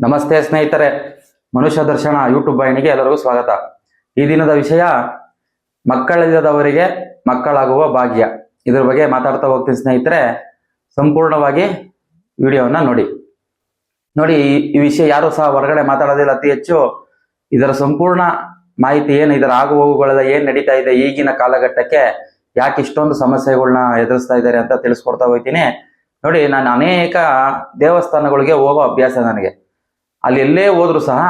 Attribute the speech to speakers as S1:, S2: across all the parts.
S1: ನಮಸ್ತೆ ಸ್ನೇಹಿತರೆ, ಮನುಷ್ಯ ದರ್ಶನ ಯೂಟ್ಯೂಬ್ ವಾಹಿನಿಗೆ ಎಲ್ಲರಿಗೂ ಸ್ವಾಗತ. ಈ ದಿನದ ವಿಷಯ ಮಕ್ಕಳಿಲ್ಲದವರಿಗೆ ಮಕ್ಕಳಾಗುವ ಭಾಗ್ಯ. ಇದ್ರ ಬಗ್ಗೆ ಮಾತಾಡ್ತಾ ಹೋಗ್ತೀನಿ ಸ್ನೇಹಿತರೆ. ಸಂಪೂರ್ಣವಾಗಿ ವಿಡಿಯೋವನ್ನ ನೋಡಿ. ಈ ವಿಷಯ ಯಾರು ಸಹ ಹೊರಗಡೆ ಮಾತಾಡೋದಿಲ್ಲ. ಅತಿ ಹೆಚ್ಚು ಇದರ ಸಂಪೂರ್ಣ ಮಾಹಿತಿ ಏನು, ಇದರ ಆಗು ಹೋಗುಗಳೆಲ್ಲ ಏನ್ ನಡೀತಾ ಇದೆ ಈಗಿನ ಕಾಲಘಟ್ಟಕ್ಕೆ, ಯಾಕೆ ಇಷ್ಟೊಂದು ಸಮಸ್ಯೆಗಳನ್ನ ಎದುರಿಸ್ತಾ ಇದ್ದಾರೆ ಅಂತ ತಿಳಿಸ್ಕೊಡ್ತಾ ಹೋಗ್ತೀನಿ. ನೋಡಿ, ನಾನು ಅನೇಕ ದೇವಸ್ಥಾನಗಳಿಗೆ ಹೋಗೋ ಅಭ್ಯಾಸ ನನಗೆ. ಅಲ್ಲಿ ಎಲ್ಲೇ ಹೋದ್ರು ಸಹ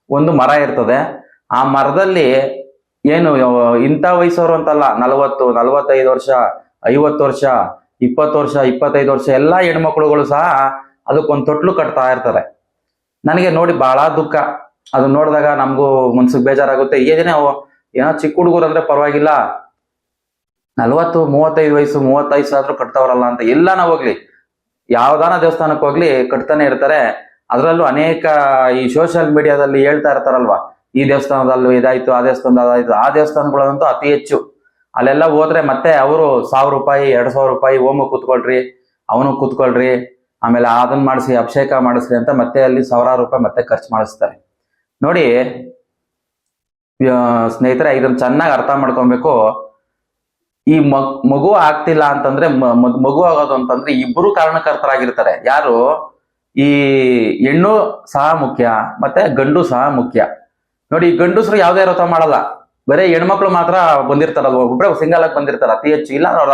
S1: ಒಂದು ಮರ ಇರ್ತದೆ. ಆ ಮರದಲ್ಲಿ ಏನು ಇಂಥ ವಯಸ್ಸವರು ಅಂತಲ್ಲ, 40, 45 ವರ್ಷ, 50 ವರ್ಷ, 20 ವರ್ಷ, 25 ವರ್ಷ ಎಲ್ಲಾ ಹೆಣ್ಮಕ್ಳುಗಳು ಸಹ ಅದಕ್ಕೊಂದು ತೊಟ್ಲು ಕಟ್ತಾ ಇರ್ತಾರೆ. ನನಗೆ ನೋಡಿ ಬಹಳ ದುಃಖ. ಅದು ನೋಡಿದಾಗ ನಮಗೂ ಮನ್ಸಿಗೆ ಬೇಜಾರಾಗುತ್ತೆ. ಏನೋ ಚಿಕ್ಕ ಹುಡುಗರು ಅಂದ್ರೆ ಪರವಾಗಿಲ್ಲ, 40, 35 ವಯಸ್ಸು, 35 ಆದ್ರೂ ಕಟ್ತಾವ್ರಲ್ಲ ಅಂತ. ಎಲ್ಲಾನ ಹೋಗ್ಲಿ, ಯಾವ್ದಾನ ದೇವಸ್ಥಾನಕ್ಕೆ ಹೋಗ್ಲಿ ಕಟ್ತಾನೆ ಇರ್ತಾರೆ. ಅದರಲ್ಲೂ ಅನೇಕ ಈ ಸೋಷಿಯಲ್ ಮೀಡಿಯಾದಲ್ಲಿ ಹೇಳ್ತಾ ಇರ್ತಾರಲ್ವಾ, ಈ ದೇವಸ್ಥಾನದಲ್ಲೂ ಇದಾಯ್ತು, ಆ ದೇವಸ್ಥಾನದ ಅದಾಯ್ತು. ಆ ದೇವಸ್ಥಾನಗಳಂತೂ ಅತಿ ಹೆಚ್ಚು. ಅಲ್ಲೆಲ್ಲ ಹೋದ್ರೆ ಮತ್ತೆ ಅವರು 1000 ರೂಪಾಯಿ, 2000 ರೂಪಾಯಿ, ಹೋಮ ಕೂತ್ಕೊಳ್ರಿ, ಅವನು ಕೂತ್ಕೊಳ್ರಿ, ಆಮೇಲೆ ಅದನ್ನ ಮಾಡಿಸಿ, ಅಭಿಷೇಕ ಮಾಡಿಸ್ರಿ ಅಂತ ಮತ್ತೆ ಅಲ್ಲಿ 1000 ರೂಪಾಯಿ ಮತ್ತೆ ಖರ್ಚು ಮಾಡಿಸ್ತಾರೆ. ನೋಡಿ ಸ್ನೇಹಿತರೆ, ಇದನ್ನ ಚೆನ್ನಾಗಿ ಅರ್ಥ ಮಾಡ್ಕೊಬೇಕು. ಈ ಮಗು ಆಗ್ತಿಲ್ಲ ಅಂತಂದ್ರೆ, ಮಗು ಆಗೋದು ಅಂತಂದ್ರೆ ಇಬ್ರು ಕಾರಣಕರ್ತರಾಗಿರ್ತಾರೆ. ಯಾರು? ಈ ಹೆಣ್ಣು ಸಹ ಮುಖ್ಯ, ಮತ್ತೆ ಗಂಡು ಸಹ ಮುಖ್ಯ. ನೋಡಿ, ಈ ಗಂಡಸರು ಯಾವ್ದೇ ವ್ರತ ಮಾಡಲ್ಲ, ಬರೀ ಹೆಣ್ಮಕ್ಳು ಮಾತ್ರ ಬಂದಿರ್ತಾರಲ್ವ, ಒಬ್ರೆ ಸಿಂಗಲ್ ಆಗಿ ಬಂದಿರ್ತಾರ ಅತಿ ಹೆಚ್ಚು. ಇಲ್ಲ ಅವ್ರ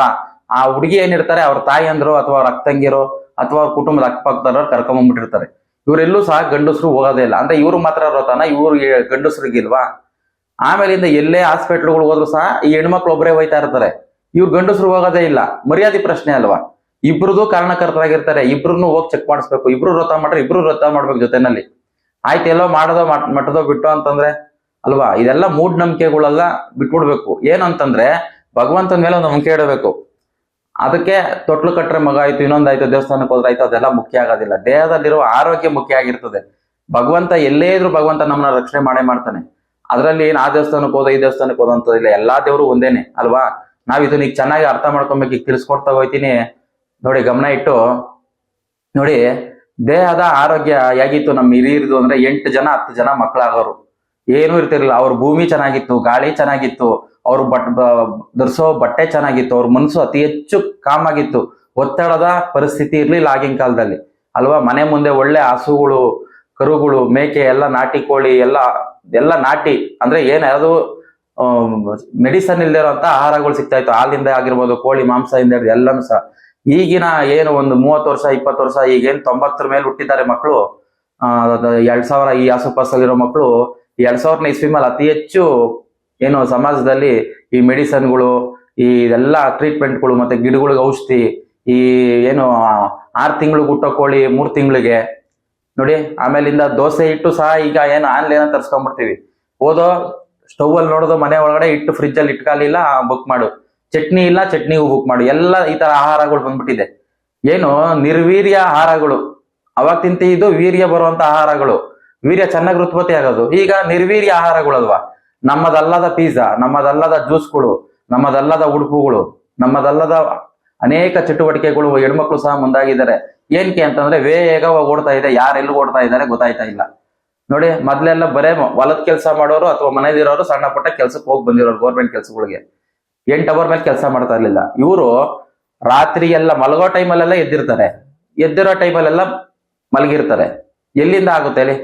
S1: ಆ ಹುಡುಗಿ ಏನಿರ್ತಾರೆ, ಅವ್ರ ತಾಯಿಯಂದ್ರು ಅಥವಾ ಅವ್ರ ಅಕ್ಕಂಗಿರೋ ಅಥವಾ ಅವ್ರ ಕುಟುಂಬದ ಅಕ್ಕಪಕ್ಕದವ್ರು ಕರ್ಕೊಂಬಂದ್ಬಿಟ್ಟಿರ್ತಾರೆ. ಇವರೆಲ್ಲೂ ಸಹ ಗಂಡಸರು ಹೋಗೋದೇ ಇಲ್ಲ. ಅಂದ್ರೆ ಇವ್ರು ಮಾತ್ರ ವ್ರತನ, ಇವ್ರು ಗಂಡಸರಿಗಿಲ್ವಾ? ಆಮೇಲಿಂದ ಎಲ್ಲೇ ಹಾಸ್ಪಿಟ್ಲ್ಗಳು ಹೋದ್ರು ಸಹ ಈ ಹೆಣ್ಮಕ್ಳು ಒಬ್ಬರೇ ಹೋಯ್ತಾ ಇರ್ತಾರೆ, ಇವ್ರು ಗಂಡಸರು ಹೋಗೋದೇ ಇಲ್ಲ. ಮರ್ಯಾದೆ ಪ್ರಶ್ನೆ ಅಲ್ವಾ? ಇಬ್ರದು ಕಾರಣಕರ್ತರಾಗಿರ್ತಾರೆ, ಇಬ್ರು ಹೋಗಿ ಚೆಕ್ ಮಾಡಿಸ್ಬೇಕು. ಇಬ್ರು ವ್ರತ ಮಾಡ್ರೆ ಇಬ್ರು ವ್ರತ ಮಾಡ್ಬೇಕು ಜೊತೆನಲ್ಲಿ. ಆಯ್ತು, ಎಲ್ಲೋ ಮಾಡೋದೋ ಮಟ್ಟದೋ ಬಿಟ್ಟು ಅಂತಂದ್ರೆ ಅಲ್ವಾ? ಇದೆಲ್ಲ ಮೂಢನಂಬಿಕೆಗಳೆಲ್ಲ ಬಿಟ್ಬಿಡ್ಬೇಕು. ಏನಂತಂದ್ರೆ ಭಗವಂತನ ಮೇಲೆ ಒಂದು ನಂಬಿಕೆ ಇಡಬೇಕು. ಅದಕ್ಕೆ ತೊಟ್ಲು ಕಟ್ರೆ ಮಗ ಆಯ್ತು, ಇನ್ನೊಂದಾಯ್ತು, ದೇವಸ್ಥಾನಕ್ಕೆ ಹೋದ್ರೆ ಆಯ್ತು, ಅದೆಲ್ಲ ಮುಖ್ಯ ಆಗೋದಿಲ್ಲ. ದೇಹದಲ್ಲಿರುವ ಆರೋಗ್ಯ ಮುಖ್ಯ ಆಗಿರ್ತದೆ. ಭಗವಂತ ಎಲ್ಲೇ ಇದ್ರು ಭಗವಂತ ನಮ್ಮನ್ನ ರಕ್ಷಣೆ ಮಾಡೇ ಮಾಡ್ತಾನೆ. ಅದರಲ್ಲಿ ಆ ದೇವಸ್ಥಾನಕ್ಕೆ ಹೋದ, ಈ ದೇವಸ್ಥಾನಕ್ಕೆ ಹೋದ ಅಂತ ಇಲ್ಲ. ಎಲ್ಲಾ ದೇವರು ಒಂದೇನೆ ಅಲ್ವಾ? ನಾವ್ ಇದನ್ನ ಈಗ ಚೆನ್ನಾಗಿ ಅರ್ಥ ಮಾಡ್ಕೊಬೇಕು. ಈಗ ತಿಳಿಸ್ಕೊಡ್ತಾ ಹೋಗ್ತೀನಿ. ನೋಡಿ, ಗಮನ ಇಟ್ಟು ನೋಡಿ. ದೇಹದ ಆರೋಗ್ಯ ಹೇಗಿತ್ತು ನಮ್ಮ ಹಿರಿಯರದು ಅಂದ್ರೆ 8 ಜನ 10 ಜನ ಮಕ್ಕಳಾಗೋರು, ಏನೂ ಇರ್ತಿರ್ಲಿಲ್ಲ. ಅವ್ರ ಭೂಮಿ ಚೆನ್ನಾಗಿತ್ತು, ಗಾಳಿ ಚೆನ್ನಾಗಿತ್ತು, ಅವ್ರು ಧರಿಸೋ ಬಟ್ಟೆ ಚೆನ್ನಾಗಿತ್ತು, ಅವ್ರ ಮನಸ್ಸು ಅತಿ ಹೆಚ್ಚು ಕಾಮ್ ಆಗಿತ್ತು. ಒತ್ತಡದ ಪರಿಸ್ಥಿತಿ ಇರ್ಲಿಲ್ಲ ಆಗಿನ ಕಾಲದಲ್ಲಿ ಅಲ್ವಾ? ಮನೆ ಮುಂದೆ ಒಳ್ಳೆ ಹಸುಗಳು, ಕರುಗಳು, ಮೇಕೆ ಎಲ್ಲ ನಾಟಿ ಕೋಳಿ ಎಲ್ಲ ನಾಟಿ ಅಂದ್ರೆ ಯಾವುದು ಮೆಡಿಸನ್ ಇಲ್ದೇ ಇರೋಂತ ಆಹಾರಗಳು ಸಿಗ್ತಾ ಇತ್ತು. ಹಾಲಿಂದ ಆಗಿರ್ಬೋದು, ಕೋಳಿ ಮಾಂಸದಿಂದ ಎಲ್ಲಾನು ಸಹ. ಈಗಿನ ಏನು ಒಂದು 30 ವರ್ಷ 20 ವರ್ಷ, ಈಗೇನು 90 ಮೇಲೆ ಹುಟ್ಟಿದ್ದಾರೆ ಮಕ್ಕಳು, 2000 ಈ ಆಸುಪಾಸಲ್ಲಿರೋ ಮಕ್ಕಳು 2000ನೇ ಇಸ್ವಿ ಮೇಲೆ ಅತಿ ಹೆಚ್ಚು ಏನು ಸಮಾಜದಲ್ಲಿ ಈ ಮೆಡಿಸನ್ಗಳು, ಈ ಎಲ್ಲ ಟ್ರೀಟ್ಮೆಂಟ್ಗಳು, ಮತ್ತೆ ಗಿಡಗಳಿಗೆ ಔಷಧಿ, ಈ ಏನು 6 ತಿಂಗಳಿಗೆ ಹುಟ್ಟೋ ಕೋಳಿ 3 ತಿಂಗಳಿಗೆ ನೋಡಿ. ಆಮೇಲಿಂದ ದೋಸೆ ಹಿಟ್ಟು ಸಹ ಈಗ ಏನು ಆನ್ಲೈನ್ ತರ್ಸ್ಕೊಂಡ್ಬಿಡ್ತೀವಿ. ಓದೋ ಸ್ಟವ್ ಅಲ್ಲಿ ನೋಡೋದು, ಮನೆ ಒಳಗಡೆ ಇಟ್ಟು ಫ್ರಿಜ್ ಅಲ್ಲಿ ಇಟ್ಕಾಲಿಲ್ಲ, ಬುಕ್ ಮಾಡು. ಚಟ್ನಿ ಇಲ್ಲ, ಚಟ್ನಿಗೂ ಬುಕ್ ಮಾಡು. ಎಲ್ಲ ಈ ತರ ಆಹಾರಗಳು ಬಂದ್ಬಿಟ್ಟಿದೆ. ಏನು ನಿರ್ವೀರ್ಯ ಆಹಾರಗಳು. ಅವಾಗ ತಿಂತಿದ್ದು ವೀರ್ಯ ಬರುವಂತ ಆಹಾರಗಳು, ವೀರ್ಯ ಚೆನ್ನಾಗಿ ಉತ್ಪತ್ತಿ ಆಗೋದು. ಈಗ ನಿರ್ವೀರ್ಯ ಆಹಾರಗಳಲ್ವಾ? ನಮ್ಮದಲ್ಲದ ಪಿಜ್ಜಾ, ನಮ್ಮದಲ್ಲದ ಜ್ಯೂಸ್ಗಳು, ನಮ್ಮದಲ್ಲದ ಉಡುಪುಗಳು, ನಮ್ಮದಲ್ಲದ ಅನೇಕ ಚಟುವಟಿಕೆಗಳು ಹೆಣ್ಮಕ್ಳು ಸಹ ಮುಂದಾಗಿದ್ದಾರೆ. ಏನಕ್ಕೆ ಅಂತಂದ್ರೆ ವೇಗವಾಗಿ ಓಡ್ತಾ ಇದೆ. ಯಾರೆಲ್ಲೂ ಓಡ್ತಾ ಇದ್ದಾರೆ ಗೊತ್ತಾಯ್ತಾ ಇಲ್ಲ. ನೋಡಿ, ಮೊದ್ಲೆಲ್ಲ ಬರೇ ಹೊಲದ ಕೆಲಸ ಮಾಡೋರು ಅಥವಾ ಮನೇಲಿರೋರು ಸಣ್ಣ ಪುಟ್ಟ ಕೆಲ್ಸಕ್ಕೆ ಹೋಗಿ ಬಂದಿರೋರು ಗೌರ್ಮೆಂಟ್ ಕೆಲ್ಸಗಳಿಗೆ 8 ಅವರ್ ಮೇಲೆ ಕೆಲಸ ಮಾಡ್ತಾ ಇರ್ಲಿಲ್ಲ. ಇವರು ರಾತ್ರಿ ಎಲ್ಲ ಮಲಗೋ ಟೈಮಲ್ಲೆಲ್ಲ ಎದ್ದಿರ್ತಾರೆ, ಎದ್ದಿರೋ ಟೈಮಲ್ಲೆಲ್ಲ ಮಲಗಿರ್ತಾರೆ. ಎಲ್ಲಿಂದ ಆಗುತ್ತೆ ಹೇಳಿ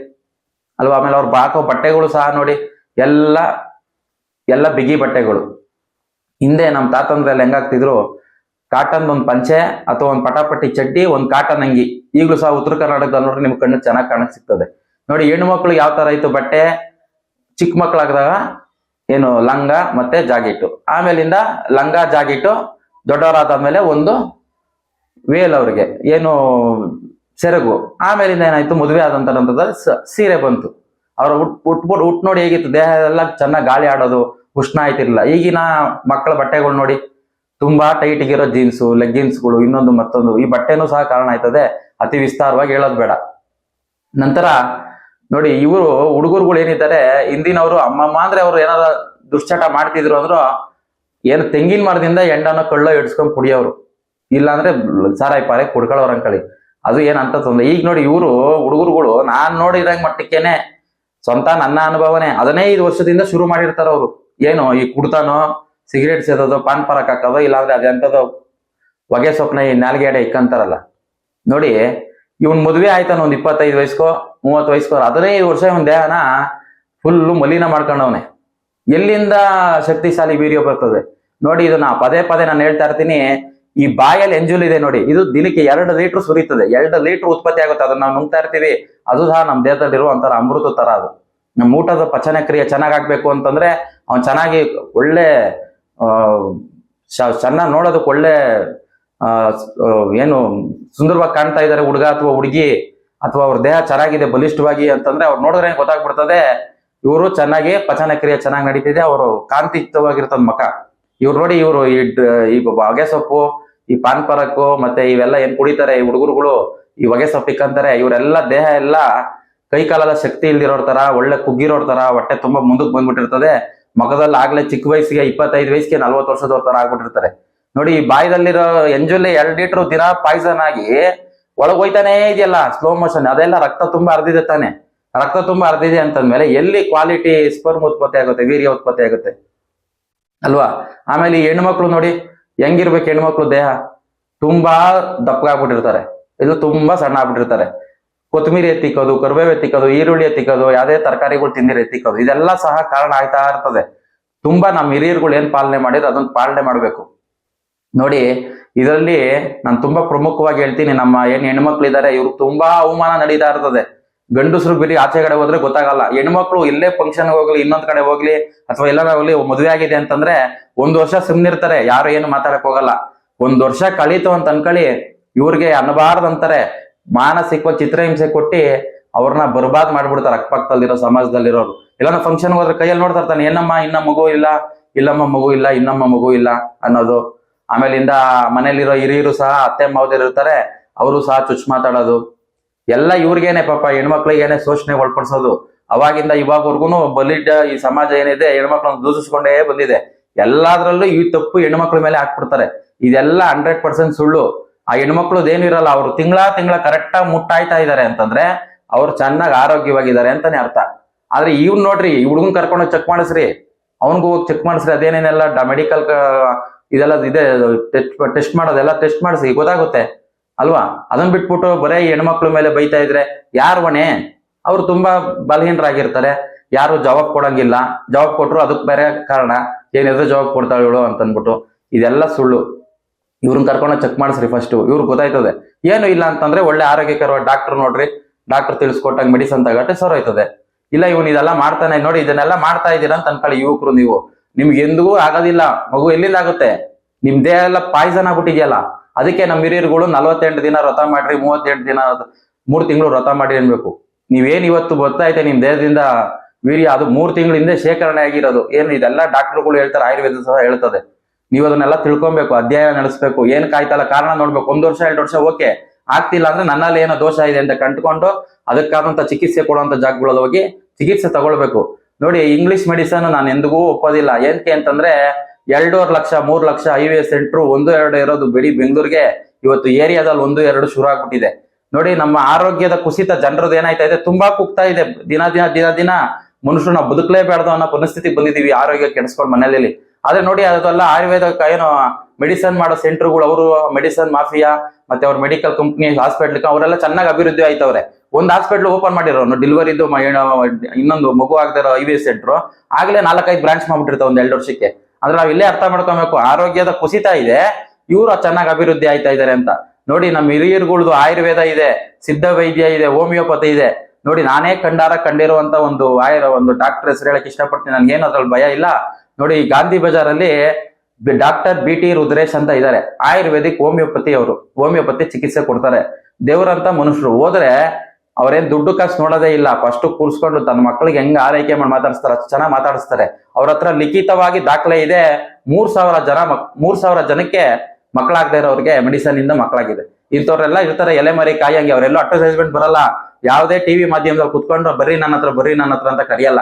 S1: ಅಲ್ವಾ? ಆಮೇಲೆ ಅವ್ರು ಹಾಕೋ ಬಟ್ಟೆಗಳು ಸಹ ನೋಡಿ, ಎಲ್ಲ ಬಿಗಿ ಬಟ್ಟೆಗಳು. ಹಿಂದೆ ನಮ್ಮ ತಾತಂದ್ರೆಲ್ಲ ಹೆಂಗಾಗ್ತಿದ್ರು, ಕಾಟನ್ ಒಂದು ಪಂಚೆ ಅಥವಾ ಒಂದು ಪಟಾಪಟ್ಟಿ ಚಡ್ಡಿ, ಒಂದು ಕಾಟನ್ ಅಂಗಿ. ಈಗಲೂ ಸಹ ಉತ್ತರ ಕರ್ನಾಟಕದಲ್ಲಿ ನೋಡ್ರಿ ನಿಮ್ಗೆ ಕಣ್ಣು ಚೆನ್ನಾಗಿ ಕಾಣಕ್ ಸಿಗ್ತದೆ. ನೋಡಿ, ಹೆಣ್ಣು ಮಕ್ಕಳು ಯಾವ ತರ ಇತ್ತು ಬಟ್ಟೆ, ಚಿಕ್ಕ ಮಕ್ಕಳಾಗದಾಗ ಏನು ಲಂಗ ಮತ್ತೆ ಜಾಕೆಟ್, ಆಮೇಲಿಂದ ಲಂಗ ಜಾಕೆಟ್, ದೊಡ್ಡವರಾದ್ಮೇಲೆ ಒಂದು ವೇಲ್ ಅವ್ರಿಗೆ ಏನು ಸೆರಗು. ಆಮೇಲಿಂದ ಏನಾಯ್ತು, ಮದುವೆ ಆದಂತ ನಂತರದ ಸೀರೆ ಬಂತು. ಅವ್ರ ಉಟ್ ನೋಡಿ ಹೇಗಿತ್ತು, ದೇಹ ಎಲ್ಲ ಚೆನ್ನಾಗಿ ಗಾಳಿ ಆಡೋದು, ಉಷ್ಣ ಆಯ್ತಿರ್ಲಿಲ್ಲ. ಈಗಿನ ಮಕ್ಕಳ ಬಟ್ಟೆಗಳು ನೋಡಿ, ತುಂಬಾ ಟೈಟ್ ಇರೋ ಜೀನ್ಸು, ಲೆಗ್ಗಿನ್ಸ್ಗಳು, ಇನ್ನೊಂದು ಮತ್ತೊಂದು. ಈ ಬಟ್ಟೆನೂ ಸಹ ಕಾರಣ ಆಯ್ತದೆ, ಅತಿ ವಿಸ್ತಾರವಾಗಿ ಹೇಳೋದು ಬೇಡ. ನಂತರ ನೋಡಿ, ಇವರು ಹುಡುಗರುಗಳು ಏನಿದ್ದಾರೆ ಹಿಂದಿನವರು, ಅಮ್ಮಮ್ಮ ಅಂದ್ರೆ ಅವ್ರು ಏನಾರ ದುಶ್ಚಟ ಮಾಡ್ತಿದ್ರು ಅಂದ್ರು ಏನು ತೆಂಗಿನ ಮರದಿಂದ ಎಂಡನ ಕಳ್ಳೋ ಇಡ್ಸ್ಕೊಂಡ್ ಕುಡಿಯೋರು, ಇಲ್ಲಾಂದ್ರೆ ಸಾರಾಯಿ ಪಾರೆ ಕುಡ್ಕೊಳ್ಳೋರ್ ಅನ್ಕಳಿ. ಅದು ಏನಂತ ತೊಂದ್ರೆ. ಈಗ ನೋಡಿ ಇವರು ಹುಡುಗರುಗಳು ನಾನ್ ನೋಡಿದಂಗ್ ಮಟ್ಟಕ್ಕೇನೆ ಸ್ವಂತ ನನ್ನ ಅನುಭವನೇ 15 ವರ್ಷದಿಂದ ಶುರು ಮಾಡಿರ್ತಾರ ಅವ್ರು. ಏನು ಈ ಕುಡ್ತಾನೋ, ಸಿಗರೇಟ್ ಸೇದೋದು, ಪಾನ್ ಪರಾಕ್ ಹಾಕೋದು, ಇಲ್ಲಾಂದ್ರೆ ಅದೆಂತದೋ ಹೊಗೆ ಸೊಪ್ಪನ ಈ ನಾಲ್ಗೆ ಎಡೆ ಇಕ್ಕಂತಾರಲ್ಲ ನೋಡಿ. ಇವನ್ ಮದ್ವೆ ಆಯ್ತಾನ ಒಂದ್ 25 ವಯಸ್ಕೋ 30 ವಯಸ್ಕೋ 15 ವರ್ಷ ಇವನ್ ದೇಹನ ಫುಲ್ಲು ಮಲಿನ ಮಾಡ್ಕೊಂಡವನೆ. ಎಲ್ಲಿಂದ ಶಕ್ತಿಶಾಲಿ ವೀರ್ಯ ಬರ್ತದೆ ನೋಡಿ. ಇದನ್ನ ಪದೇ ಪದೇ ನಾನು ಹೇಳ್ತಾ ಇರ್ತೀನಿ. ಈ ಬಾಯಲ್ಲಿ ಎಂಜುಲ್ ಇದೆ ನೋಡಿ, ಇದು ದಿನಕ್ಕೆ 2 ಲೀಟರ್ ಸುರಿತದೆ. 2 ಲೀಟರ್ ಉತ್ಪತ್ತಿ ಆಗುತ್ತೆ. ಅದನ್ನ ನಾವು ನುಂಗ್ತಾ ಇರ್ತೀವಿ. ಅದು ಸಹ ನಮ್ಮ ದೇಹದಲ್ಲಿರುವ ಒಂಥರ ಅಮೃತ ತರ. ಅದು ನಮ್ಮ ಊಟದ ಪಚನ ಕ್ರಿಯೆ ಚೆನ್ನಾಗಾಗ್ಬೇಕು ಅಂತಂದ್ರೆ ಅವ್ನ್ ಚೆನ್ನಾಗಿ ಒಳ್ಳೆ ಚೆನ್ನಾಗಿ ನೋಡೋದಕ್ಕೆ ಒಳ್ಳೆ ಏನು ಸುಂದರವಾಗಿ ಕಾಣ್ತಾ ಇದಾರೆ ಹುಡುಗ ಅಥವಾ ಹುಡುಗಿ, ಅಥವಾ ಅವ್ರ ದೇಹ ಚೆನ್ನಾಗಿದೆ ಬಲಿಷ್ಠವಾಗಿ ಅಂತಂದ್ರೆ ಅವ್ರು ನೋಡಿದ್ರೆ ಗೊತ್ತಾಗ್ಬಿಡ್ತದೆ ಇವರು ಚೆನ್ನಾಗಿ ಪಚನ ಕ್ರಿಯೆ ಚೆನ್ನಾಗಿ ನಡೀತಿದೆ, ಅವರು ಕಾಂತಿಯುಕ್ತವಾಗಿರ್ತದ ಮುಖ. ಇವ್ರು ನೋಡಿ, ಇವರು ಈ ಹೊಗೆ ಸೊಪ್ಪು, ಈ ಪಾನ್ ಪರಕ್ಕು ಮತ್ತೆ ಇವೆಲ್ಲ ಏನ್ ಕುಡಿತಾರೆ ಈ ಹುಡುಗರುಗಳು, ಈ ಹೊಗೆ ಸೊಪ್ಪು ಇಕ್ಕಂತಾರೆ, ಇವರೆಲ್ಲ ದೇಹ ಎಲ್ಲ ಕೈ ಕಾಲದ ಶಕ್ತಿ ಇಲ್ದಿರೋರ್ ತರ, ಒಳ್ಳೆ ಕುಗ್ಗಿರೋರ್ ತರ, ಹೊಟ್ಟೆ ತುಂಬಾ ಮುಂದಕ್ಕೆ ಬಂದ್ಬಿಟ್ಟಿರ್ತದೆ. ಮುಖದಲ್ಲಿ ಆಗ್ಲೇ ಚಿಕ್ಕ ವಯಸ್ಸಿಗೆ 25 ವಯಸ್ಸಿಗೆ 40 ವರ್ಷದವ್ರ ತರ ಆಗ್ಬಿಟ್ಟಿರ್ತಾರೆ ನೋಡಿ. ಈ ಬಾಯಿದಲ್ಲಿರೋ ಎಂಜುಲಿ 2 ಲೀಟರ್ ದಿನ ಪಾಯ್ಸನ್ ಆಗಿ ಒಳಗ್ ಹೋಯ್ತಾನೇ ಇದೆಯಲ್ಲ ಸ್ಲೋ ಮೋಷನ್. ಅದೆಲ್ಲ ರಕ್ತ ತುಂಬಾ ಹರಿದಿದೆ ತಾನೆ. ರಕ್ತ ತುಂಬಾ ಹರಿದಿದೆ ಅಂತಂದ್ಮೇಲೆ ಎಲ್ಲಿ ಕ್ವಾಲಿಟಿ ಸ್ಪರ್ಮ್ ಉತ್ಪತ್ತಿ ಆಗುತ್ತೆ, ವೀರ್ಯ ಉತ್ಪತ್ತಿ ಆಗುತ್ತೆ ಅಲ್ವಾ. ಆಮೇಲೆ ಈ ಹೆಣ್ಮಕ್ಳು ನೋಡಿ ಹೆಂಗಿರ್ಬೇಕು, ಹೆಣ್ಮಕ್ಳು ದೇಹ ತುಂಬಾ ದಪ್ಪಗಾಗ್ಬಿಟ್ಟಿರ್ತಾರೆ, ಇದು ತುಂಬಾ ಸಣ್ಣ ಆಗ್ಬಿಟ್ಟಿರ್ತಾರೆ. ಕೊತ್ತಂಬರಿ ಎತ್ತಿಕ್ಕೋದು, ಕರಿಬೇವು ಎತ್ತಿಕ್ಕೋದು, ಈರುಳ್ಳಿ ಎತ್ತಿಕ್ಕೋದು, ಯಾವ್ದೇ ತರಕಾರಿಗಳು ತಿಂದಿರ ಎತ್ತಿಕ್ಕೋದು, ಇದೆಲ್ಲ ಸಹ ಕಾರಣ ಆಯ್ತಾ ಇರ್ತದೆ. ತುಂಬಾ ನಮ್ಮ ಹಿರಿಯರುಗಳು ಏನ್ ಪಾಲನೆ ಮಾಡಿದ್ರೆ ಅದನ್ನ ಪಾಲನೆ ಮಾಡ್ಬೇಕು ನೋಡಿ. ಇದರಲ್ಲಿ ನಾನು ತುಂಬಾ ಪ್ರಮುಖವಾಗಿ ಹೇಳ್ತೀನಿ, ನಮ್ಮ ಏನ್ ಹೆಣ್ಮಕ್ಳು ಇದಾರೆ ಇವ್ರಿಗೆ ತುಂಬಾ ಅವಮಾನ ನಡೀತಾ ಇರ್ತದೆ. ಗಂಡಸರು ಬಿಡಿ ಆಚೆ ಕಡೆ ಹೋದ್ರೆ ಗೊತ್ತಾಗಲ್ಲ. ಹೆಣ್ಮಕ್ಳು ಇಲ್ಲೇ ಫಂಕ್ಷನ್ ಹೋಗ್ಲಿ, ಇನ್ನೊಂದ್ ಕಡೆ ಹೋಗ್ಲಿ, ಅಥವಾ ಎಲ್ಲಾರ ಹೋಗ್ಲಿ, ಮದುವೆ ಆಗಿದೆ ಅಂತಂದ್ರೆ 1 ವರ್ಷ ಸುಮ್ನಿರ್ತಾರೆ, ಯಾರು ಏನು ಮಾತಾಡಕ್ ಹೋಗಲ್ಲ. 1 ವರ್ಷ ಕಳೀತು ಅಂತ ಅನ್ಕೊಳ್ಳಿ, ಇವ್ರಿಗೆ ಅನ್ನಬಾರ್ದಂತಾರೆ, ಮಾನಸಿಕವಾಗಿ ಚಿತ್ರಹಿಂಸೆ ಕೊಟ್ಟಿ ಅವ್ರನ್ನ ಬರ್ಬಾದ್ ಮಾಡ್ಬಿಡ್ತಾರೆ ಅಕ್ಕಪಕ್ಕದಲ್ಲಿರೋ ಸಮಾಜದಲ್ಲಿರೋರು. ಇಲ್ಲ ಫಂಕ್ಷನ್ ಹೋದ್ರೆ ಕೈಯಲ್ಲಿ ನೋಡ್ತಾ ಇರ್ತಾನೆ, ಏನಮ್ಮ ಇನ್ನ ಮಗು ಇಲ್ಲ, ಇಲ್ಲಮ್ಮ ಮಗು ಇಲ್ಲ, ಇನ್ನಮ್ಮ ಮಗು ಇಲ್ಲ ಅನ್ನೋದು. ಆಮೇಲಿಂದ ಮನೇಲಿರೋ ಹಿರಿಯರು ಸಹ ಅತ್ತೆ ಮಾವದಿರು ಇರ್ತಾರೆ, ಅವರು ಸಹ ಚುಚ್ಚು ಮಾತಾಡೋದು ಎಲ್ಲ ಇವ್ರಿಗೇನೆ. ಪಾಪ ಹೆಣ್ಮಕ್ಳಿಗೇನೆ ಶೋಷಣೆ ಒಳಪಡಿಸೋದು. ಅವಾಗಿಂದ ಇವಾಗವರ್ಗುನು ಬಲಿಡ್ಡ ಈ ಸಮಾಜ ಏನಿದೆ ಹೆಣ್ಮಕ್ಳನ್ನ ದೂಷಿಸ್ಕೊಂಡೇ ಬಂದಿದೆ. ಎಲ್ಲಾದ್ರಲ್ಲೂ ಈ ತಪ್ಪು ಹೆಣ್ಮಕ್ಳ ಮೇಲೆ ಹಾಕ್ಬಿಡ್ತಾರೆ. ಇದೆಲ್ಲ 100% ಸುಳ್ಳು. ಆ ಹೆಣ್ಮಕ್ಳದೇನು ಇರಲ್ಲ, ಅವ್ರು ತಿಂಗಳ ಕರೆಕ್ಟ್ ಆಗಿ ಮುಟ್ಟಾಯ್ತಾ ಇದಾರೆ ಅಂತಂದ್ರೆ ಅವ್ರು ಚೆನ್ನಾಗಿ ಆರೋಗ್ಯವಾಗಿದ್ದಾರೆ ಅಂತಾನೆ ಅರ್ಥ. ಆದ್ರೆ ಇವ್ನ್ ನೋಡ್ರಿ, ಈ ಹುಡುಗನ್ ಕರ್ಕೊಂಡೋಗಿ ಚೆಕ್ ಮಾಡಿಸ್ರಿ, ಅವನಿಗೂ ಹೋಗಿ ಚೆಕ್ ಮಾಡಿಸ್ರಿ, ಅದೇನೇನೆಲ್ಲ ಮೆಡಿಕಲ್ ಇದೆಲ್ಲ ಇದೆ ಟೆಸ್ಟ್ ಮಾಡೋದೆಲ್ಲ ಟೆಸ್ಟ್ ಮಾಡಿಸಿ ಗೊತ್ತಾಗುತ್ತೆ ಅಲ್ವಾ. ಅದನ್ನ ಬಿಟ್ಬಿಟ್ಟು ಬರೇ ಈ ಹೆಣ್ಮಕ್ಳ ಮೇಲೆ ಬೈತಾ ಇದ್ರೆ ಯಾರು ಹೊಣೆ? ಅವ್ರು ತುಂಬಾ ಬಲಹೀನರಾಗಿರ್ತಾರೆ, ಯಾರು ಜವಾಬ್ ಕೊಡಂಗಿಲ್ಲ. ಜವಾಬ್ ಕೊಟ್ರು ಅದಕ್ಕೆ ಬೇರೆ ಕಾರಣ, ಏನಿದ್ರು ಜವಾಬ್ ಕೊಡ್ತಾಳೆ ಇವಳು ಅಂತಂದ್ಬಿಟ್ಟು. ಇದೆಲ್ಲ ಸುಳ್ಳು. ಇವ್ರನ್ನ ಕರ್ಕೊಂಡು ಚೆಕ್ ಮಾಡಿಸ್ರಿ ಫಸ್ಟ್, ಇವ್ರಿಗೆ ಗೊತ್ತಾಯ್ತದೆ. ಏನು ಇಲ್ಲ ಅಂತಂದ್ರೆ ಒಳ್ಳೆ ಆರೋಗ್ಯಕರವಾದ ಡಾಕ್ಟರ್ ನೋಡ್ರಿ, ಡಾಕ್ಟರ್ ತಿಳಿಸ್ಕೊಟ್ಟಂಗೆ ಮೆಡಿಸನ್ ತಗಟ್ಟೆ ಸರೋಯ್ತದೆ. ಇಲ್ಲ ಇವನ್ ಇದೆಲ್ಲ ಮಾಡ್ತಾನೆ ನೋಡಿ, ಇದನ್ನೆಲ್ಲ ಮಾಡ್ತಾ ಇದ್ದೀರಾ ಅಂತ ಅನ್ಕೊಳ್ಳಿ ಯುವಕರು ನೀವು, ನಿಮ್ಗೆ ಎಂದಿಗೂ ಆಗೋದಿಲ್ಲ. ಮಗು ಎಲ್ಲಿಂದ ಆಗುತ್ತೆ? ನಿಮ್ ದೇಹ ಎಲ್ಲ ಪಾಯ್ಸನ್ ಆಗ್ಬಿಟ್ಟಿದ್ಯಲ್ಲ. ಅದಕ್ಕೆ ನಮ್ಮ ಹಿರಿಯರುಗಳು 48 ದಿನ ವ್ರತ ಮಾಡ್ರಿ, 38 ದಿನ 3 ತಿಂಗಳು ವ್ರತ ಮಾಡಿ ಅನ್ಬೇಕು. ನೀವೇನ್ ಇವತ್ತು ಗೊತ್ತೈತೆ ನಿಮ್ ದೇಹದಿಂದ ವೀರ್ಯ, ಅದು 3 ತಿಂಗಳಿಂದ ಶೇಖರಣೆ ಆಗಿರೋದು. ಏನು ಇದೆಲ್ಲ ಡಾಕ್ಟರ್ಗಳು ಹೇಳ್ತಾರೆ, ಆಯುರ್ವೇದ ಸಹ ಹೇಳ್ತದೆ. ನೀವು ಅದನ್ನೆಲ್ಲ ತಿಳ್ಕೊಬೇಕು, ಅಧ್ಯಯನ ನಡೆಸಬೇಕು. ಏನ್ ಕಾಯ್ತಲ್ಲ ಕಾರಣ ನೋಡ್ಬೇಕು. 1 ವರ್ಷ 2 ವರ್ಷ ಓಕೆ, ಆಗ್ತಿಲ್ಲ ಅಂದ್ರೆ ನನ್ನಲ್ಲಿ ಏನೋ ದೋಷ ಇದೆ ಅಂತ ಕಂಡುಕೊಂಡು ಅದಕ್ಕಾದಂತ ಚಿಕಿತ್ಸೆ ಕೊಡುವಂತ ಜಾಗಗಳಲ್ಲಿ ಹೋಗಿ ಚಿಕಿತ್ಸೆ ತಗೊಳ್ಬೇಕು ನೋಡಿ. ಇಂಗ್ಲಿಷ್ ಮೆಡಿಸನ್ ನಾನು ಎಂದಿಗೂ ಒಪ್ಪೋದಿಲ್ಲ. ಏನಕ್ಕೆ ಅಂತಂದ್ರೆ 2.5 ಲಕ್ಷ 3 ಲಕ್ಷ IVF ಸೆಂಟ್ರು 1-2 ಇರೋದು ಬಿಡಿ ಬೆಂಗಳೂರಿಗೆ, ಇವತ್ತು ಏರಿಯಾದಲ್ಲಿ 1-2 ಶುರು ಆಗ್ಬಿಟ್ಟಿದೆ ನೋಡಿ. ನಮ್ಮ ಆರೋಗ್ಯದ ಕುಸಿತ ಜನರದ್ದು ಏನಾಯ್ತಾ ಇದೆ, ತುಂಬಾ ಕುಗ್ತಾ ಇದೆ. ದಿನ ಮನುಷ್ಯರು ನಾವು ಬದುಕಲೇಬಾರ್ದು ಅನ್ನೋ ಪರಿಸ್ಥಿತಿ ಬಂದಿದೀವಿ, ಆರೋಗ್ಯ ಕೆಡಿಸ್ಕೊಂಡು ಮನೆಯಲ್ಲಿ. ಆದ್ರೆ ನೋಡಿ ಅದೆಲ್ಲ ಆಯುರ್ವೇದ ಏನು ಮೆಡಿಸನ್ ಮಾಡೋ ಸೆಂಟರ್ಗಳು, ಅವರು ಮೆಡಿಸನ್ ಮಾಫಿಯಾ ಮತ್ತೆ ಅವ್ರ ಮೆಡಿಕಲ್ ಕಂಪ್ನಿ ಹಾಸ್ಪಿಟ್ಲ್ ಅವರೆಲ್ಲ ಚೆನ್ನಾಗಿ ಅಭಿವೃದ್ಧಿ ಆಯ್ತವ್ರೆ. ಒಂದು ಹಾಸ್ಪಿಟ್ಲ್ ಓಪನ್ ಮಾಡಿರೋ ಡೆಲಿವರಿದು ಇನ್ನೊಂದು ಮಗು ಆಗದಿರೋ IVF ಸೆಂಟ್ರು ಆಗ್ಲೇ 4-5 ಬ್ರಾಂಚ್ ಮಾಡ್ಬಿಟ್ಟಿರ್ತಾವೆ 1-2 ವರ್ಷಕ್ಕೆ. ಅಂದ್ರೆ ನಾವ್ ಇಲ್ಲೇ ಅರ್ಥ ಮಾಡ್ಕೊಬೇಕು, ಆರೋಗ್ಯದ ಕುಸಿತ ಇದೆ, ಇವ್ರು ಚೆನ್ನಾಗಿ ಅಭಿವೃದ್ಧಿ ಆಯ್ತಾ ಇದಾರೆ ಅಂತ ನೋಡಿ. ನಮ್ಮ ಹಿರಿಯರುಗಳದು ಆಯುರ್ವೇದ ಇದೆ, ಸಿದ್ಧ ವೈದ್ಯ ಇದೆ, ಹೋಮಿಯೋಪತಿ ಇದೆ ನೋಡಿ. ನಾನೇ ಕಂಡಿರುವಂತ ಒಂದು ಡಾಕ್ಟರ್ ಹೆಸರು ಹೇಳಕ್ ಇಷ್ಟಪಡ್ತೀನಿ, ನನ್ಗೇನು ಅದ್ರಲ್ಲಿ ಭಯ ಇಲ್ಲ ನೋಡಿ. ಗಾಂಧಿ ಬಜಾರಲ್ಲಿ ಡಾಕ್ಟರ್ BT ರುದ್ರೇಶ್ ಅಂತ ಇದ್ದಾರೆ, ಆಯುರ್ವೇದಿಕ್ ಹೋಮಿಯೋಪತಿ ಚಿಕಿತ್ಸೆ ಕೊಡ್ತಾರೆ. ದೇವರಂತ ಮನುಷ್ಯರು ಹೋದ್ರೆ ಅವ್ರೇನ್ ದುಡ್ಡು ಕಾಸು ನೋಡೋದೇ ಇಲ್ಲ. ಫಸ್ಟ್ ಕೂರ್ಸ್ಕೊಂಡು ತನ್ನ ಮಕ್ಕಳಿಗೆ ಹೆಂಗ್ ಆರೈಕೆ ಮಾಡಿ ಮಾತಾಡಿಸ್ತಾರೆ, ಅಷ್ಟು ಚೆನ್ನಾಗಿ ಮಾತಾಡಿಸ್ತಾರೆ. ಅವ್ರ ಹತ್ರ ಲಿಖಿತವಾಗಿ ದಾಖಲೆ ಇದೆ. 3,000 ಜನಕ್ಕೆ ಮಕ್ಕಳಾಗದೇ ಇರೋರಿಗೆ ಮೆಡಿಸನ್ ಇಂದ ಮಕ್ಕಳಾಗಿದೆ. ಇಂಥವ್ರೆಲ್ಲ ಇರ್ತಾರೆ ಎಲೆ ಮರಿ ಕಾಯಂಗೆ. ಅವರೆಲ್ಲ ಅಡ್ವರ್ಟೈಸ್ಮೆಂಟ್ ಬರಲ್ಲ, ಯಾವುದೇ ಟಿವಿ ಮಾಧ್ಯಮದಲ್ಲಿ ಕುತ್ಕೊಂಡು ಬರ್ರಿ ನನ್ನ ಹತ್ರ ಅಂತ ಕರೆಯಲ್ಲ.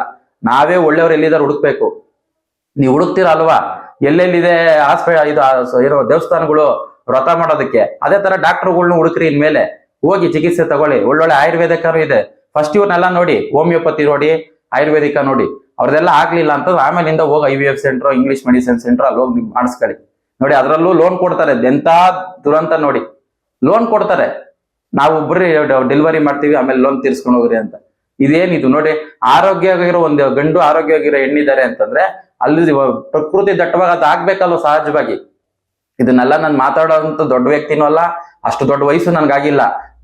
S1: ನಾವೇ ಒಳ್ಳೆಯವ್ರು ಎಲ್ಲಿದ್ದಾರೆ ಹುಡುಕ್ಬೇಕು. ನೀವು ಹುಡುಕ್ತೀರ ಅಲ್ವಾ, ಎಲ್ಲೆಲ್ಲಿದೆ ಏನೋ ದೇವಸ್ಥಾನಗಳು ವ್ರತ ಮಾಡೋದಕ್ಕೆ, ಅದೇ ತರ ಡಾಕ್ಟರ್ಗಳ್ನ ಹುಡುಕ್ರಿ ಇನ್ಮೇಲೆ. ಹೋಗಿ ಚಿಕಿತ್ಸೆ ತಗೊಳ್ಳಿ. ಒಳ್ಳೊಳ್ಳೆ ಆಯುರ್ವೇದಿಕರು ಇದೆ. ಫಸ್ಟ್ ಇವ್ರನ್ನೆಲ್ಲ ನೋಡಿ, ಹೋಮಿಯೋಪತಿ ನೋಡಿ, ಆಯುರ್ವೇದಿಕ ನೋಡಿ. ಅವ್ರದೆಲ್ಲ ಆಗ್ಲಿಲ್ಲ ಅಂತಂದ್ರೆ ಆಮೇಲಿಂದ ಹೋಗಿ IVF centre, English medicine centre ಅಲ್ಲಿ ಹೋಗಿ ಮಾಡಿಸ್ಕೊಳ್ಳಿ. ನೋಡಿ ಅದ್ರಲ್ಲೂ ಲೋನ್ ಕೊಡ್ತಾರೆ. ಎಂತ ದುರಂತ ನೋಡಿ, ಲೋನ್ ಕೊಡ್ತಾರೆ. ನಾವು ಒಬ್ಬರೇ ಡೆಲಿವರಿ ಮಾಡ್ತೀವಿ, ಆಮೇಲೆ ಲೋನ್ ತೀರ್ಸ್ಕೊಂಡು ಹೋಗ್ರಿ ಅಂತ. ಇದೇನಿದು ನೋಡಿ, ಆರೋಗ್ಯವಾಗಿರೋ ಒಂದು ಗಂಡು, ಆರೋಗ್ಯವಾಗಿರೋ ಹೆಣ್ಣಿದ್ದಾರೆ ಅಂತಂದ್ರೆ ಅಲ್ಲಿ ಪ್ರಕೃತಿ ದಟ್ಟವಾಗ ಅದು ಆಗ್ಬೇಕಲ್ವ ಸಹಜವಾಗಿ. ಇದನ್ನೆಲ್ಲ ನಾನು ಮಾತಾಡೋಂತ ದೊಡ್ಡ ವ್ಯಕ್ತಿನೂ ಅಲ್ಲ, ಅಷ್ಟು ದೊಡ್ಡ ವಯಸ್ಸು ನನ್ಗಾಗಿಲ್ಲ.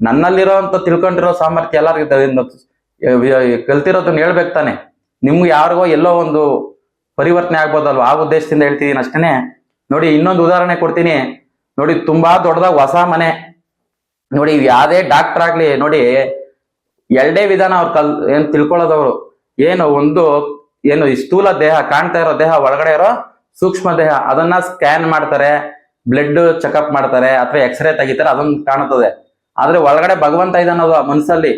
S1: ನನ್ನಲ್ಲಿರೋಂತ ತಿಳ್ಕೊಂಡಿರೋ ಸಾಮರ್ಥ್ಯ ಎಲ್ಲರಿಗೂ ಕಲ್ತಿರೋದನ್ನ ಹೇಳ್ಬೇಕು ತಾನೆ. ನಿಮ್ಗೆ ಯಾರಿಗೋ ಎಲ್ಲೋ ಒಂದು ಪರಿವರ್ತನೆ ಆಗ್ಬೋದಲ್ವ, ಆ ಉದ್ದೇಶದಿಂದ ಹೇಳ್ತಿದ್ದೀನಿ ಅಷ್ಟೇನೆ. ನೋಡಿ ಇನ್ನೊಂದು ಉದಾಹರಣೆ ಕೊಡ್ತೀನಿ ನೋಡಿ. ತುಂಬಾ ದೊಡ್ಡದಾಗ ಹೊಸ ಮನೆ ನೋಡಿ, ಯಾವ್ದೇ ಡಾಕ್ಟರ್ ಆಗ್ಲಿ ನೋಡಿ, ಎರಡೇ ವಿಧಾನ ಅವ್ರು ಏನ್ ತಿಳ್ಕೊಳ್ಳೋದವ್ರು. ಏನು ಈ ಸ್ಥೂಲ ದೇಹ, ಕಾಣ್ತಾ ಇರೋ ದೇಹ, ಒಳಗಡೆ ಇರೋ ಸೂಕ್ಷ್ಮ ದೇಹ, ಅದನ್ನ ಸ್ಕ್ಯಾನ್ ಮಾಡ್ತಾರೆ, ಬ್ಲಡ್ ಚೆಕಪ್ ಮಾಡ್ತಾರೆ, ಅಥವಾ ಎಕ್ಸ್ರೇ ತೆಗಿತಾರೆ, ಅದನ್ನ ಕಾಣುತ್ತದೆ. ಆದ್ರೆ ಒಳಗಡೆ ಭಗವಂತ ಇದಾನದು ಮನಸ್ಸಲ್ಲಿ.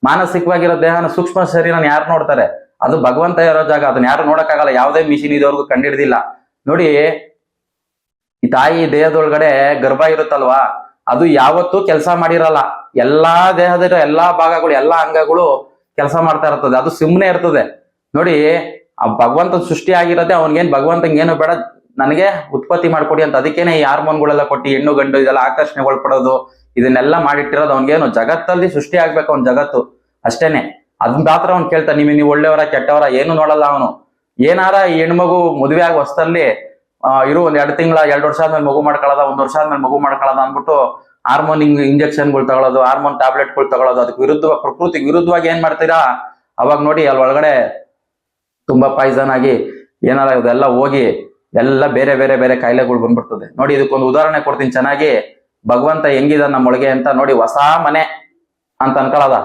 S1: ಮಾನಸಿಕವಾಗಿರೋ ದೇಹನ, ಸೂಕ್ಷ್ಮ ಶರೀರನ ಯಾರು ನೋಡ್ತಾರೆ? ಅದು ಭಗವಂತ ಇರೋ ಜಾಗ, ಅದನ್ನ ಯಾರು ನೋಡಕ್ಕಾಗಲ್ಲ. ಯಾವುದೇ ಮಿಷಿನ್ ಇದುವರೆಗೂ ಕಂಡಿಡ್ದಿಲ್ಲ ನೋಡಿ. ಈ ತಾಯಿ ದೇಹದೊಳಗಡೆ ಗರ್ಭ ಇರುತ್ತಲ್ವಾ, ಅದು ಯಾವತ್ತೂ ಕೆಲಸ ಮಾಡಿರಲ್ಲ. ಎಲ್ಲಾ ದೇಹದ ಎಲ್ಲಾ ಭಾಗಗಳು, ಎಲ್ಲಾ ಅಂಗಗಳು ಕೆಲಸ ಮಾಡ್ತಾ ಇರ್ತದೆ. ಅದು ಸುಮ್ಮನೆ ಇರ್ತದೆ ನೋಡಿ. ಆ ಭಗವಂತ ಸೃಷ್ಟಿ ಆಗಿರೋದೆ ಅವನ್ಗೇನ್, ಭಗವಂತಂಗೇನು ಬೇಡ, ನನಗೆ ಉತ್ಪತ್ತಿ ಮಾಡ್ಕೊಡಿ ಅಂತ. ಅದಕ್ಕೇನೆ ಈ ಹಾರ್ಮೋನ್ಗಳೆಲ್ಲ ಕೊಟ್ಟು, ಹೆಣ್ಣು ಗಂಡು ಇದೆಲ್ಲ ಆಕರ್ಷಣೆಗಳು ಪಡೋದು, ಇದನ್ನೆಲ್ಲ ಮಾಡಿಟ್ಟಿರೋದು. ಅವ್ನಿಗೇನು ಜಗತ್ತಲ್ಲಿ ಸೃಷ್ಟಿ ಆಗ್ಬೇಕು ಅವ್ನ ಜಗತ್ತು ಅಷ್ಟೇನೆ. ಅದನ್ನ ಮಾತ್ರ ಅವ್ನು ಕೇಳ್ತಾನೆ. ನೀವು ಒಳ್ಳೆಯವರ ಕೆಟ್ಟವರ ಏನು ನೋಡಲ್ಲ ಅವನು. ಏನಾರ ಈ ಹೆಣ್ಮಗು ಮದುವೆ ಆಗ ಹೊಸದಲ್ಲಿ ಇರು ಒಂದ್ 2 ತಿಂಗಳ 2 ವರ್ಷ ಆದ್ಮೇಲೆ ಮಗು ಮಾಡ್ಕೊಳ್ಳೋದ, 1 ವರ್ಷ ಆದ್ಮೇಲೆ ಮಗು ಮಾಡ್ಕೊಳ್ಳೋದ ಅಂದ್ಬಿಟ್ಟು ಹಾರ್ಮೋನ್ ಇಂಜೆಕ್ಷನ್ಗಳು ತಗೊಳ್ಳೋದು, ಹಾರ್ಮೋನ್ ಟ್ಯಾಬ್ಲೆಟ್ಗಳು ತಗೊಳ್ಳೋದು, ಅದಕ್ಕೆ ಪ್ರಕೃತಿಗೆ ವಿರುದ್ಧವಾಗಿ ಏನ್ ಮಾಡ್ತೀರಾ ಅವಾಗ ನೋಡಿ. ಅಲ್ಲಿ ಒಳಗಡೆ ತುಂಬಾ ಪಾಯ್ಸನ್ ಆಗಿ ಏನಾರ ಇದೆಲ್ಲ ಹೋಗಿ ಎಲ್ಲ ಬೇರೆ ಬೇರೆ ಬೇರೆ ಕಾಯಿಲೆಗಳು ಬಂದ್ಬಿಡ್ತದೆ ನೋಡಿ. ಇದಕ್ಕೊಂದು ಉದಾಹರಣೆ ಕೊಡ್ತೀನಿ ಚೆನ್ನಾಗಿ. ಭಗವಂತ ಹೆಂಗಿದ ನಮ್ಮೊಳಗೆ ಅಂತ ನೋಡಿ. ಹೊಸ ಮನೆ ಅಂತ ಅನ್ಕೊಳ್ಳೋದ,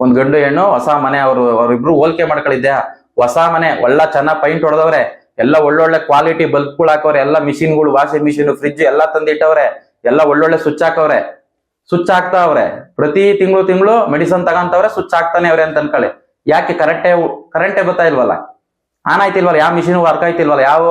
S1: ಒಂದ್ ಗಂಡು ಹೆಣ್ಣು ಹೊಸ ಮನೆ, ಅವ್ರಿಬ್ರು ಹೋಲಿಕೆ ಮಾಡ್ಕೊಳ್ಳಿದ್ದೆ. ಹೊಸ ಮನೆ ಒಳ್ಳೆ ಚೆನ್ನಾಗ್ ಪೈಂಟ್ ಹೊಡೆದವ್ರೆ, ಎಲ್ಲ ಒಳ್ಳೊಳ್ಳೆ ಕ್ವಾಲಿಟಿ ಬಲ್ಬ್ಗಳು ಹಾಕವ್ರೆ, ಎಲ್ಲ ಮಿಷಿನ್ಗಳು, ವಾಷಿಂಗ್ ಮಿಷಿನ್, ಫ್ರಿಡ್ಜ್ ಎಲ್ಲ ತಂದಿಟ್ಟವ್ರೆ, ಎಲ್ಲ ಒಳ್ಳೊಳ್ಳೆ ಸ್ವಿಚ್ ಹಾಕವ್ರೆ, ಸ್ವಿಚ್ ಹಾಕ್ತಾವ್ರೆ. ಪ್ರತಿ ತಿಂಗಳು ಮೆಡಿಸನ್ ತಗೊಂತವ್ರೆ, ಸ್ವಿಚ್ ಹಾಕ್ತಾನೆ ಅವ್ರೆ ಅಂತ ಅನ್ಕೊಳ್ಳಿ. ಯಾಕೆ? ಕರೆಂಟೇ ಬರ್ತಾ ಇಲ್ವಲ್ಲ, ಆನ್ ಆಯ್ತಿಲ್ವಲ್ಲ, ಯಾವ ಮಿಷಿನ್ ವರ್ಕ್ ಆಯ್ತಿಲ್ವಲ್ಲ, ಯಾವ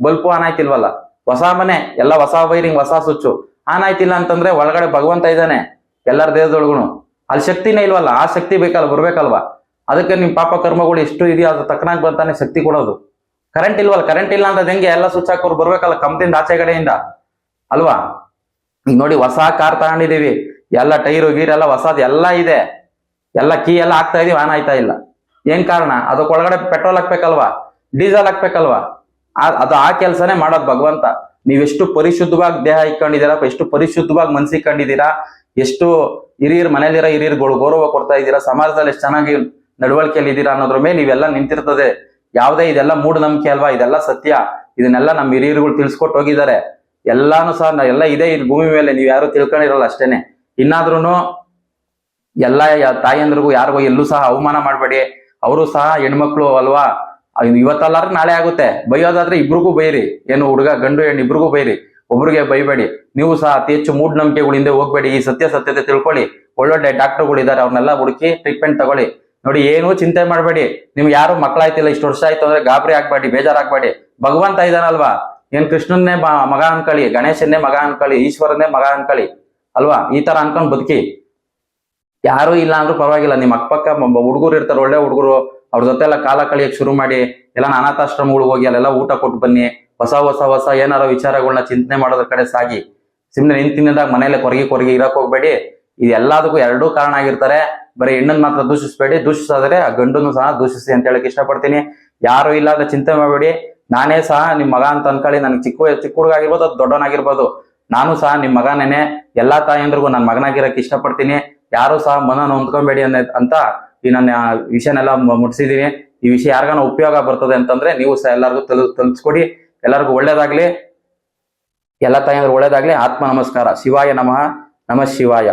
S1: ಬಲ್ಪು ಆನ್ ಆಯ್ತಿಲ್ವಲ್ಲ. ಹೊಸ ಮನೆ, ಎಲ್ಲ ಹೊಸ ವೈರಿಂಗ್, ಹೊಸ ಸ್ವಿಚ್ ಆನ್ ಆಯ್ತಿಲ್ಲ ಅಂತಂದ್ರೆ ಒಳಗಡೆ ಭಗವಂತ ಇದ್ದಾನೆ ಎಲ್ಲರ ದೇಹದೊಳಗುನು. ಅಲ್ಲಿ ಶಕ್ತಿನೇ ಇಲ್ವಲ್ಲ, ಆ ಶಕ್ತಿ ಬೇಕಲ್ಲ, ಬರ್ಬೇಕಲ್ವಾ. ಅದಕ್ಕೆ ನಿಮ್ ಪಾಪ ಕರ್ಮಗಳು ಎಷ್ಟು ಇದೆಯೋ ಅದ್ರ ತಕ್ಕನಾಗಿ ಬರ್ತಾನೆ ಶಕ್ತಿ ಕೊಡೋದು. ಕರೆಂಟ್ ಇಲ್ವಲ್ಲ, ಕರೆಂಟ್ ಇಲ್ಲ ಅಂದ್ರೆ ಹೆಂಗೆ? ಎಲ್ಲ ಸ್ವಿಚ್ ಹಾಕೋರು ಬರ್ಬೇಕಲ್ಲ ಕಂಪ್ನಿಯಿಂದ, ಆಚೆ ಕಡೆಯಿಂದ ಅಲ್ವಾ. ಈಗ ನೋಡಿ, ಹೊಸ ಕಾರ್ ತಗೊಂಡಿದೀವಿ, ಎಲ್ಲ ಟೈರು ಗೀರ್ ಎಲ್ಲ ಹೊಸದ್ ಎಲ್ಲ ಇದೆ, ಎಲ್ಲ ಕೀ ಎಲ್ಲ ಹಾಕ್ತಾ ಇದೀವಿ, ಆನ್ ಆಯ್ತಾ ಇಲ್ಲ. ಏನ್ ಕಾರಣ? ಅದಕ್ಕೆ ಒಳಗಡೆ ಪೆಟ್ರೋಲ್ ಹಾಕ್ಬೇಕಲ್ವಾ, ಡೀಸೆಲ್ ಹಾಕ್ಬೇಕಲ್ವಾ. ಅದು ಆ ಕೆಲಸನೇ ಮಾಡೋದು ಭಗವಂತ. ನೀವೆಷ್ಟು ಪರಿಶುದ್ಧವಾಗಿ ದೇಹ ಇಟ್ಕೊಂಡಿದ್ದೀರಾ, ಎಷ್ಟು ಪರಿಶುದ್ಧವಾಗಿ ಮನ್ಸು ಇಟ್ಕೊಂಡಿದ್ದೀರಾ, ಎಷ್ಟು ಹಿರಿಯರ್ ಮನೇಲಿರೋ ಹಿರಿಯರ್ಗಳು ಗೌರವ ಕೊಡ್ತಾ ಇದ್ದೀರಾ, ಸಮಾಜದಲ್ಲಿ ಎಷ್ಟು ಚೆನ್ನಾಗಿ ನಡವಳಿಕೆಯಲ್ಲಿ ಇದ್ದೀರಾ ಅನ್ನೋದ್ರ ಮೇಲೆ ನೀವೆಲ್ಲ ನಿಂತಿರ್ತದೆ. ಯಾವುದೇ ಇದೆಲ್ಲ ಮೂಢನಂಬಿಕೆ ಅಲ್ವಾ, ಇದೆಲ್ಲ ಸತ್ಯ. ಇದನ್ನೆಲ್ಲ ನಮ್ಮ ಹಿರಿಯರುಗಳು ತಿಳಿಸ್ಕೊಟ್ಟು ಹೋಗಿದ್ದಾರೆ. ಎಲ್ಲಾನು ಸಹ ಎಲ್ಲ ಇದೆ ಈ ಭೂಮಿ ಮೇಲೆ, ನೀವು ಯಾರು ತಿಳ್ಕೊಂಡಿರಲ್ಲ ಅಷ್ಟೇನೆ. ಇನ್ನಾದ್ರೂ ಎಲ್ಲ ತಾಯಂದ್ರಿಗೂ ಯಾರಿಗೂ ಎಲ್ಲೂ ಸಹ ಅವಮಾನ ಮಾಡಬೇಡಿ. ಅವರು ಸಹ ಹೆಣ್ಮಕ್ಳು ಅಲ್ವಾ. ಇವತ್ತಲ್ಲಾದ್ರೆ ನಾಳೆ ಆಗುತ್ತೆ. ಬೈಯೋದಾದ್ರೆ ಇಬ್ರಿಗೂ ಬೈರಿ, ಏನು ಹುಡುಗ ಗಂಡು ಹೆಣ್ಣು ಇಬ್ರಿಗೂ ಬೈರಿ, ಒಬ್ರಿಗೆ ಬೈಬೇಡಿ. ನೀವು ಸಹ ಅತಿ ಹೆಚ್ಚು ಮೂಢನಂಬಿಕೆಗಳಿಂದ ಹೋಗ್ಬೇಡಿ. ಈ ಸತ್ಯತೆ ತಿಳ್ಕೊಳ್ಳಿ. ಒಳ್ಳೊಳ್ಳೆ ಡಾಕ್ಟರ್ಗಳು ಇದ್ದಾರೆ, ಅವ್ರನ್ನೆಲ್ಲ ಹುಡುಕಿ ಟ್ರೀಟ್ಮೆಂಟ್ ತಗೊಳ್ಳಿ. ನೋಡಿ, ಏನು ಚಿಂತೆ ಮಾಡಬೇಡಿ. ನಿಮ್ಗೆ ಯಾರು ಮಕ್ಕಳಾಯ್ತಿಲ್ಲ, ಇಷ್ಟು ವರ್ಷ ಆಯ್ತು ಅಂದ್ರೆ ಗಾಬರಿ ಆಗ್ಬೇಡಿ, ಬೇಜಾರಾಗ್ಬೇಡಿ. ಭಗವಂತ ಇದಾನಲ್ವಾ. ಏನ್ ಕೃಷ್ಣನ್ನೇ ಮಗ ಅನ್ಕೊಳ್ಳಿ, ಗಣೇಶನ್ನೇ ಮಗ ಅನ್ಕೊಳ್ಳಿ, ಈಶ್ವರನ್ನೇ ಮಗ ಅನ್ಕೊಳ್ಳಿ ಅಲ್ವಾ. ಈ ತರ ಅನ್ಕೊಂಡ್ ಬದುಕಿ. ಯಾರು ಇಲ್ಲ ಅಂದ್ರೂ ಪರವಾಗಿಲ್ಲ, ನಿಮ್ ಅಕ್ಕಪಕ್ಕ ಹುಡುಗರು ಇರ್ತಾರೆ, ಒಳ್ಳೆ ಹುಡುಗರು, ಅವ್ರ ಜೊತೆ ಎಲ್ಲ ಕಾಲ ಕಳಿಯಕ್ ಶುರು ಮಾಡಿ, ಎಲ್ಲ ಅನಾಥಾಶ್ರಮಗಳು ಹೋಗಿ ಅಲ್ಲೆಲ್ಲ ಊಟ ಕೊಟ್ಟು ಬನ್ನಿ. ಹೊಸ ಏನಾರೋ ವಿಚಾರಗಳನ್ನ ಚಿಂತನೆ ಮಾಡೋದ್ರ ಕಡೆ ಸಾಗಿ. ಸುಮ್ನೆ ನಿಂತಿನದಾಗ ಮನೇಲೆ ಕೊರಗಿ ಇರಕ್ ಹೋಗ್ಬೇಡಿ. ಇದೆಲ್ಲದಕ್ಕೂ ಎರಡೂ ಕಾರಣ ಆಗಿರ್ತಾರೆ. ಬರೀ ಹೆಣ್ಣನ್ ಮಾತ್ರ ದೂಷಿಸ್ಬೇಡಿ, ದೂಷಿಸಿದ್ರೆ ಆ ಗಂಡನ್ನು ಸಹ ದೂಷಿಸಿ ಅಂತ ಹೇಳಕ್ ಇಷ್ಟಪಡ್ತೀನಿ. ಯಾರು ಇಲ್ಲ ಅಂದ್ರೆ ಚಿಂತೆ ಮಾಡಬೇಡಿ. ನಾನೇ ಸಹ ನಿಮ್ ಮಗ ಅಂತ ಅನ್ಕೊಳ್ಳಿ. ನನ್ಗೆ ಚಿಕ್ಕ ಹುಡುಗ ಆಗಿರ್ಬೋದು, ಅದು ದೊಡ್ಡವನಾಗಿರ್ಬೋದು, ನಾನು ಸಹ ನಿಮ್ ಮಗನೇನೆ. ಎಲ್ಲಾ ತಾಯಂದ್ರಿಗೂ ನನ್ ಮಗನಾಗಿರಕ್ ಇಷ್ಟಪಡ್ತೀನಿ. ಯಾರು ಸಹ ಮನ ಹೊಂದ್ಕೊಬೇಡಿ ಅಂತ ಈ ನನ್ನ ವಿಷಯನೆಲ್ಲ ಮುಟ್ಸಿದೀನಿ. ಈ ವಿಷಯ ಯಾರಿಗಾನ ಉಪಯೋಗ ಬರ್ತದೆ ಅಂತಂದ್ರೆ ನೀವು ಸಹ ಎಲ್ಲರಿಗೂ ತಲುಪಿಸ್ಕೊಡಿ. ಎಲ್ಲರಿಗೂ ಒಳ್ಳೇದಾಗ್ಲಿ, ಎಲ್ಲ ತಾಯಂದ್ರು ಒಳ್ಳೇದಾಗ್ಲಿ. ಆತ್ಮ ನಮಸ್ಕಾರ. ಶಿವಾಯ ನಮಃ. ನಮಃ ಶಿವಾಯ.